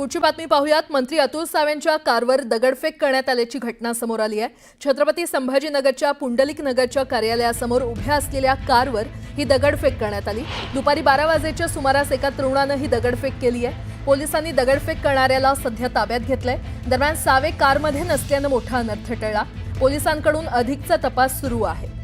पुढची बातमी पाहूयात। मंत्री अतुल सावेंच्या कारवर दगडफेक करण्यात आल्याची घटना समोर आली आहे। छत्रपती संभाजीनगरच्या पुंडलिक नगरच्या कार्यालयासमोर उभ्या असलेल्या कारवर ही दगडफेक करण्यात आली। दुपारी 12 वाजेच्या सुमारास एका तरुणाने ही दगडफेक केली आहे। पोलिसांनी दगडफेक करणाऱ्याला सध्या ताब्यात घेतलंय। दरम्यान सावे कारमध्ये नसल्याने मोठा अनर्थ टळला। पोलिसांकडून अधिकचा तपास सुरू आहे।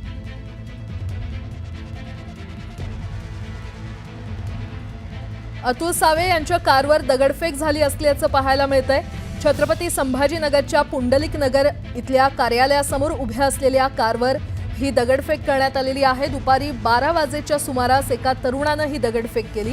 अतुल सावे यांच्या कारवर दगडफेक झाली असल्याचं पाहायला मिळतंय। छत्रपती संभाजीनगरच्या पुंडलिक नगर इथल्या कार्यालयासमोर उभ्या असलेल्या कारवर ही दगडफेक करण्यात आलेली आहे। दुपारी 12 वाजेच्या सुमारास एका तरुणाने ही दगडफेक केली।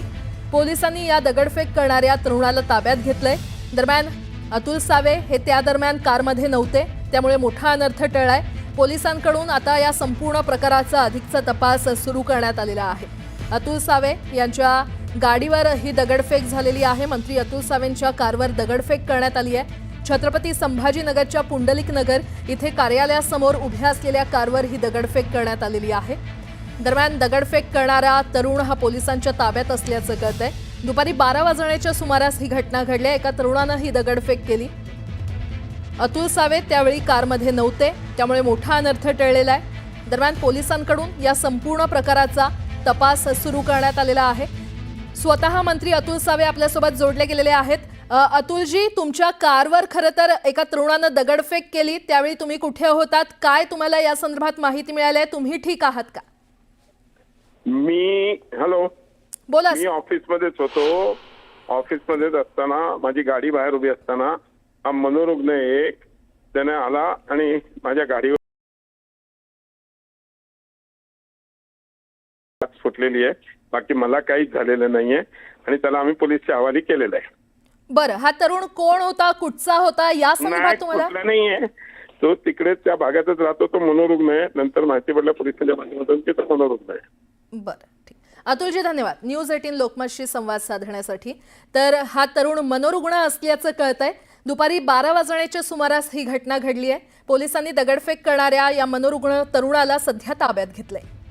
पोलिसांनी या दगडफेक करणाऱ्या तरुणाला ताब्यात घेतलंय। दरम्यान अतुल सावे हे त्या दरम्यान कारमध्ये नव्हते, त्यामुळे मोठा अनर्थ टळलाय। पोलिसांकडून आता या संपूर्ण प्रकाराचा अधिकचा तपास सुरू करण्यात आलेला आहे। अतुल सावे यांच्या गाडीवर ही दगडफेक झालेली आहे। मंत्री अतुल सावेंच्या कारवर दगडफेक करण्यात आली आहे। छत्रपती संभाजीनगरच्या पुंडलिक नगर इथे कार्यालयासमोर उभ्या असलेल्या कारवर ही दगडफेक करण्यात आलेली आहे। दरम्यान दगडफेक करणारा तरुण हा पोलिसांच्या ताब्यात असल्याचं कळतंय। दुपारी 12 वाजण्याच्या सुमारास ही घटना घडली। एका तरुणाने ही दगडफेक केली। अतुल सावे त्यावेळी कारमध्ये नव्हते, त्यामुळे मोठा अनर्थ टळलेला आहे। दरम्यान पोलिसांकडून या संपूर्ण प्रकाराचा तपास सुरू करण्यात आलेला आहे। स्वतः मंत्री अतुल सावे आपल्यासोबत जोडले गेलेले आहेत। अतुलजी, तुमच्या कारवर खरं तर एका तरुणाने दगडफेक केली, त्यावेळी तुम्ही कुठे होतात? काय तुम्हाला या संदर्भात माहिती मिळाली आहे? तुम्ही ठीक आहात का? हॅलो, बोला। मी ऑफिसमध्येच होतो। ऑफिसमध्येच असताना माझी गाडी बाहेर उभी असताना हा मनोरुग्ण एक त्याने आला आणि माझ्या गाडीवर फुटलेली आहे। बाकी मला काहीच झालेलं नाहीये आणि त्याला आम्ही पोलीसच्या हवाली केलेलं आहे। बरं, हा तरुण कोण होता, कुठचा होता, या संदर्भात तुम्हाला? नाहीये, तो तिकडेच त्या भागातच राहतो। तो मनोरुग्ण आहे। नंतर माहिती पडलं पोलिसांच्या माध्यमातून की तो मनोरुग्ण आहे। बरं, ठीक। अतुलजी, धन्यवाद न्यूज 18 लोकमतशी संवाद साधण्यासाठी। तर हा तरुण मनोरुग्ण असल्याचं कळतंय। दुपारी 12 वाजण्याच्या सुमारास ही घटना घडली आहे। पोलिसांनी दगडफेक करणाऱ्या या मनोरुग्ण तरुणाला सध्या ताब्यात घेतलंय।